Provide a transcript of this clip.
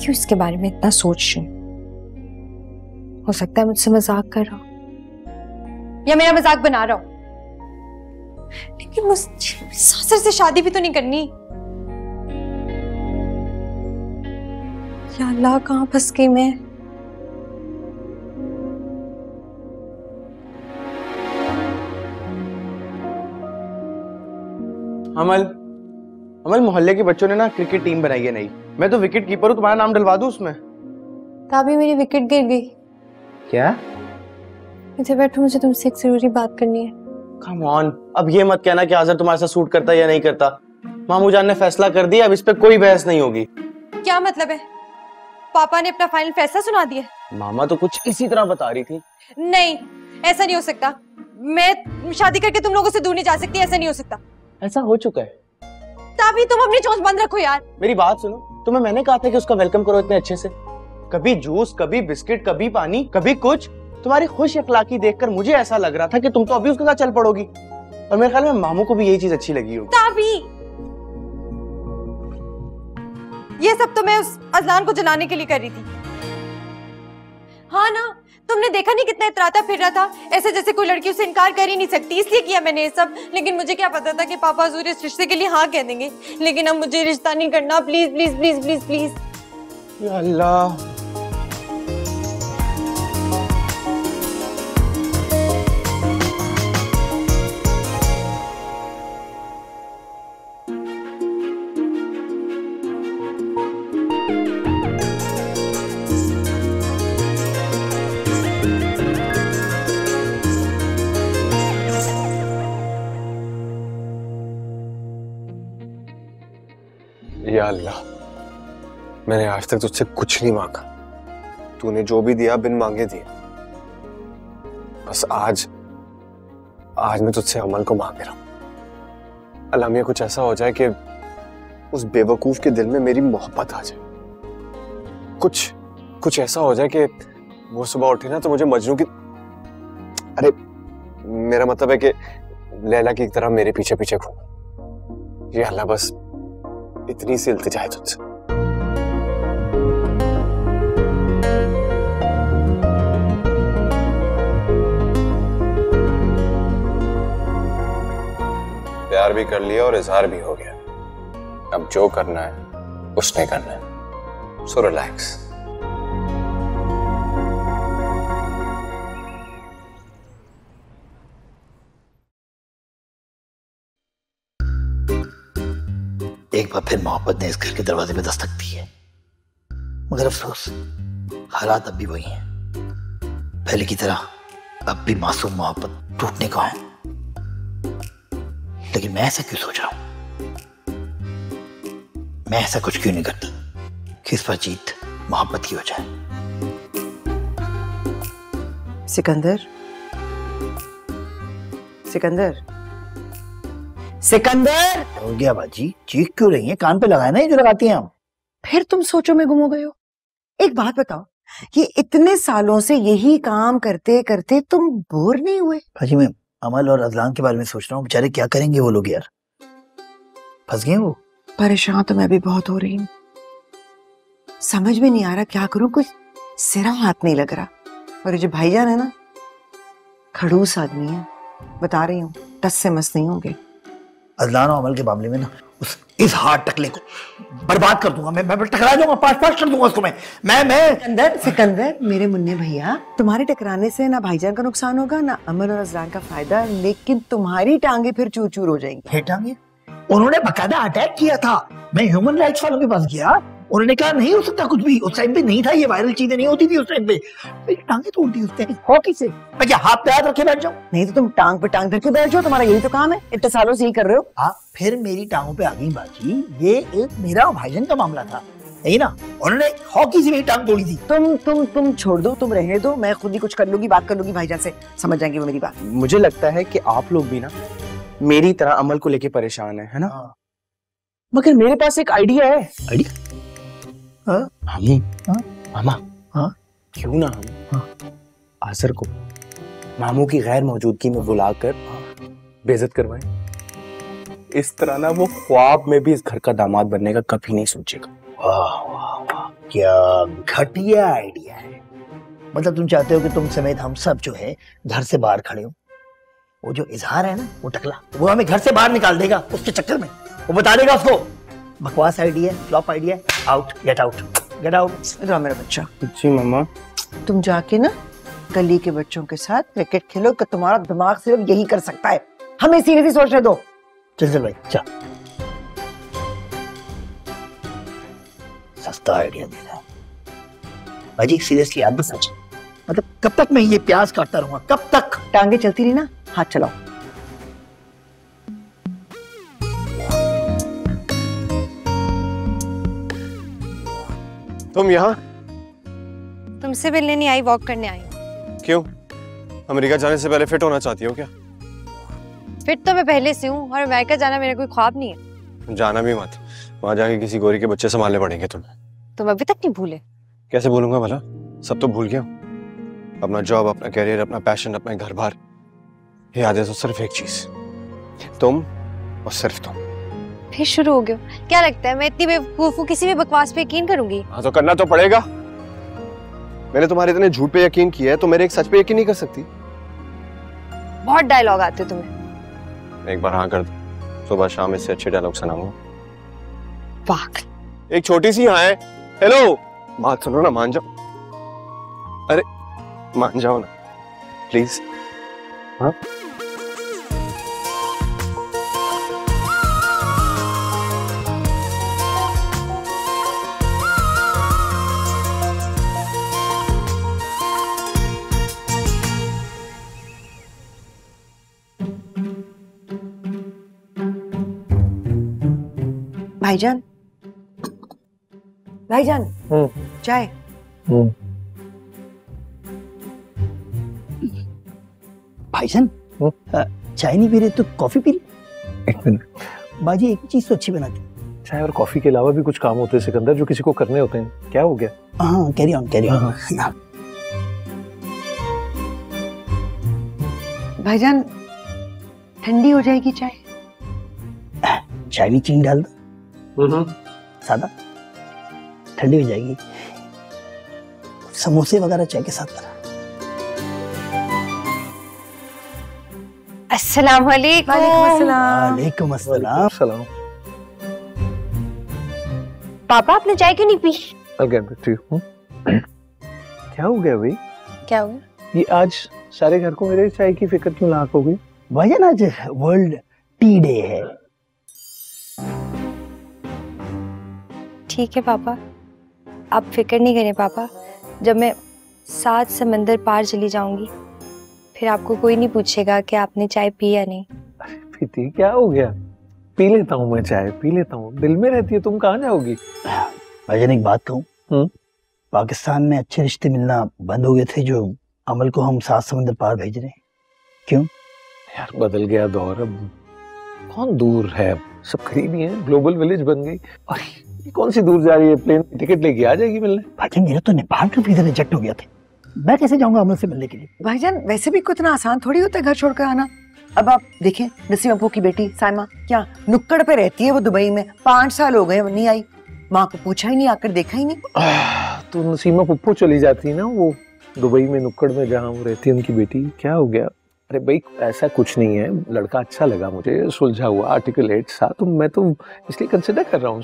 क्यों इसके बारे में इतना सोच रही हूँ? हो सकता है मुझसे मजाक कर रहा हो या मेरा मजाक बना रहा हो, लेकिन मुझे सासर से शादी भी तो नहीं करनी। या अल्लाह, कहाँ फंस गई मैं? अमल, मोहल्ले के बच्चों ने ना क्रिकेट टीम बनाई है नई। मैं तो विकेट कीपर हूँ, तुम्हारा नाम डलवा दूँ उसमें? तभी मेरी विकेट गिर गई। क्या? इधर बैठो, मुझे तुमसे एक जरूरी बात करनी है। कम ऑन, अब ये मत कहना कि आज़र तुम्हारे साथ सूट करता है या नहीं करता। मामू जान ने फैसला कर दिया, अब इस पे कोई बहस नहीं होगी। क्या मतलब है? पापा ने अपना फाइनल फैसला सुना दिया? मामा तो कुछ इसी तरह बता रही थी। नहीं, ऐसा नहीं हो सकता। मैं शादी करके तुम लोगों से दूर नहीं जा सकती, ऐसा नहीं हो सकता। ऐसा हो चुका है। तभी तुम अपनी चोंच बंद रखो यार। मेरी बात सुनो, तुम्हें मैंने कहा था कि उसका वेलकम करो इतने अच्छे से। कभी जूस, कभी बिस्किट, कभी पानी, कभी कुछ। तुम्हारी खुश अखलाकी देखकर मुझे ऐसा लग रहा था कि तुम तो अभी उसके साथ चल पड़ोगी, और मेरे ख्याल में मामू को भी यही चीज अच्छी लगी होगी। तभी ये सब तो मैं उस अजलान को जलाने के लिए कर रही थी। हाँ ना, तुमने देखा नहीं कितना इतराता फिर रहा था, ऐसे जैसे कोई लड़की उसे इनकार कर ही नहीं सकती, इसलिए किया मैंने ये सब। लेकिन मुझे क्या पता था कि पापा हजूर इस रिश्ते के लिए हाँ कह देंगे। लेकिन अब मुझे रिश्ता नहीं करना, please please please please please. या अल्लाह, या अल्लाह, मैंने आज तक तुझसे कुछ नहीं मांगा, तूने जो भी दिया बिन मांगे दिया। बस आज मैं तुझसे अमल को मांग रहा हूं। अल्लाह, कुछ ऐसा हो जाए कि उस बेवकूफ के दिल में मेरी मोहब्बत आ जाए। कुछ ऐसा हो जाए कि वो सुबह उठे ना तो मुझे मजनू की, अरे मेरा मतलब है कि लैला की तरह मेरे पीछे पीछे घूमे। ये अल्लाह, बस इतनी सी इल्तिजा है तुझसे। प्यार भी कर लिया और इजहार भी हो गया, अब जो करना है उसने करना है, सो रिलैक्स। एक बार फिर मोहब्बत ने इस घर के दरवाजे पे दस्तक दी है, मगर अफसोस हालात अब भी वही हैं। पहले की तरह अब भी मासूम मोहब्बत टूटने को है। लेकिन मैं ऐसा क्यों सोच रहा हूं? मैं ऐसा कुछ क्यों नहीं करता कि इस पर जीत मोहब्बत की हो जाए। सिकंदर, सिकंदर, सिकंदर! हो गया बाजी, चीख क्यों रही है? कान पे लगाए ना, ये जो लगाती हैं हम। फिर तुम सोचो में गुम हो गए हो। एक बात बताओ, ये इतने सालों से यही काम करते करते तुम बोर नहीं हुए? बाजी, मैं अमल और अजलान के बारे में सोच रहा हूँ, बेचारे क्या करेंगे वो लोग यार, फंस गए वो। परेशान तो मैं भी बहुत हो रही हूँ, समझ में नहीं आ रहा क्या करूँ, कुछ सिरा हाथ नहीं लग रहा। और ये जो भाईजान है ना, खड़ूस आदमी है, बता रही हूँ, टस से मस नहीं होंगे। अजलान और अमल के मामले में ना इस हार्ट टकले को बर्बाद कर दूंगा मैं टकरा जाऊंगा, पास कर दूंगा उसको मैं। सिकंदर, मेरे मुन्ने भैया, तुम्हारे टकराने से ना भाईजान का नुकसान होगा ना अमल और अजलान का फायदा, लेकिन तुम्हारी टांगे फिर चूर चूर हो जाएंगी। फिर टांगे? उन्होंने बकायदा अटैक किया था, मैं ह्यूमन राइट्स वालों के पास गया, उन्होंने कहा नहीं हो सकता कुछ भी, उस टाइम पे नहीं था, ये वायरल चीजें नहीं होती थी उस टाइम पे। मेरी टांगे तोड़ दी उसने हॉकी से। मैं क्या हाथ पे हाथ रखे बैठ जाऊं? नहीं तो तुम टांग पे टांग रखे बैठ जाओ, तुम्हारा यही तो काम है, इतने सालों से यही कर रहे हो। हाँ, फिर मेरी टांगों पे आ गई बाजी, ये एक मेरा और भाईजान का मामला था, यही ना? उन्होंने हॉकी से मेरी टांग तोड़ी थी। तुम छोड़ दो, तुम रहने दो, मैं खुद ही कुछ कर लूंगी, बात कर लूंगी भाईजान से, समझ जाएंगे वो मेरी बात। मुझे लगता है कि आप लोग भी ना मेरी तरह अमल को लेके परेशान है ना? हाँ। मगर मेरे पास एक आइडिया है। आइडिया? मामा, क्यों ना हम आसर को मामू की गैर मौजूदगी में बुलाकर बेइज्जत करवाएं? इस तरह ना वो ख्वाब में भी इस घर का दामाद बनने का कभी नहीं सोचेगा। वाह वाह वाह, क्या घटिया आइडिया है। मतलब तुम चाहते हो कि तुम समेत हम सब जो है घर से बाहर खड़े हो। वो जो इजहार है ना, वो टकला, वो हमें घर से बाहर निकाल देगा उसके चक्कर में। वो बता देगा उसको बकवास idea, flop idea, out, get out, get out. रहा मेरा बच्चा, जी मम्मा। तुम जाके ना गली के बच्चों के साथ क्रिकेट खेलो कि तुम्हारा दिमाग सिर्फ यही कर सकता है। हमें सीरियसली सोचने दो। चल चल भाई चल। सस्ता आइडिया दे रहा है भाई। सीरियसली याद सच, मतलब कब तक मैं ये प्याज काटता रहूंगा, कब तक? टांगे चलती रही ना, हाथ चलाओ। तुम यहाँ? तुमसे मिलने नहीं आई, वॉक करने आई। क्यों? अमेरिका जाने से पहले फिट होना चाहती हो क्या? फिट तो मैं पहले से हूँ, और अमेरिका जाना मेरा कोई ख्वाब नहीं है। जाना भी मत, वहां जाके किसी गोरी के बच्चे संभालने पड़ेंगे तुम्हें। तुम अभी तक नहीं भूले? कैसे भूलूंगा भला, सब तो भूल गया। अपना जॉब, अपना कैरियर, अपना पैशन, अपना घर बार, याद है तो सिर्फ एक चीज, तुम और सिर्फ तुम। फिर शुरू हो गया? क्या लगता है मैं इतनी बेवकूफ हूँ किसी भी बकवास पे यकीन करूंगी? हाँ तो करना तो पड़ेगा। मैंने तुम्हारे इतने झूठ पे यकीन किया है, तो मेरे एक सच पे यकीन नहीं कर सकती? बहुत डायलॉग आते तुम्हें। एक बार हाँ कर दो, सुबह शाम इससे अच्छे डायलॉग सुनाऊंगा। पागल। एक छोटी सी हाँ है, हेलो, बात सुनो ना, मान जाओ। अरे मान जाओ ना प्लीज। हाँ भाईजान, भाईजान, चाय। भाईजान चाय नहीं पी रहे तो कॉफी पी ली। एक मिनट, बाजी एक चीज तो अच्छी बनाती। चाय और कॉफी के अलावा भी कुछ काम होते हैं सिकंदर, जो किसी को करने होते हैं। क्या हो गया? हाँ कैरी ऑन, कैरी ऑन। भाईजान, ठंडी हो जाएगी चाय। चाय में चीनी डाल दो, सादा, ठंडी हो जाएगी। समोसे वगैरह चाय के साथ। अस्सलाम वालेकुम। वालेकुम अस्सलाम। सलाम। पापा आपने चाय क्यों नहीं P? I'll get back to you. क्या हो गया भाई? क्या हुआ? ये आज सारे घर को मेरे चाय की फिक्र क्यों लाक हो गई? भाईजान आज वर्ल्ड टी डे है। ठीक है पापा, आप फिक्र नहीं करें पापा। जब मैं 7 समंदर पार चली जाऊंगी, फिर आपको कोई नहीं पूछेगा कि आपने चाय पी या नहीं। प्रीति क्या हो गया? पी लेता हूँ मैं चाय, पी लेता हूँ, दिल में रहती है। तुम कहाँ जाओगी? भाईजान एक बात कहूँ, पाकिस्तान में अच्छे रिश्ते मिलना बंद हो गए थे, जो अमल को हम 7 समंदर पार भेज रहे हैं। क्यों? यार बदल गया दौर, अब कौन दूर है, सब करीब ही है। ग्लोबल विलेज बन गई। और ये कौन सी दूर जा रही है? प्लेन टिकट लेके आ जाएगी मिलने। भाईजान मेरा तो नेपाल का वीजा रिजेक्ट हो गया था, मैं कैसे जाऊंगा अमल से मिलने के लिए? भाईजान वैसे भी कुछ इतना आसान थोड़ी होता है घर छोड़कर आना। अब आप देखें, नसीम अप्पू की बेटी साइमा क्या नुक्कड़ पे रहती है, वो दुबई में 5 साल हो गए, नहीं आई। माँ को पूछा ही नहीं, आकर देखा ही नहीं। तो नसीमा पप्पू चली जाती ना वो दुबई में, नुक्कड़ में जहाँ वो रहती है उनकी बेटी। क्या हो गया? अरे भाई ऐसा कुछ नहीं है, लड़का अच्छा लगा मुझे, सुलझा हुआ, आर्टिकुलेट सा, तो मैं तो इसलिए कंसिडर कर रहा हूँ।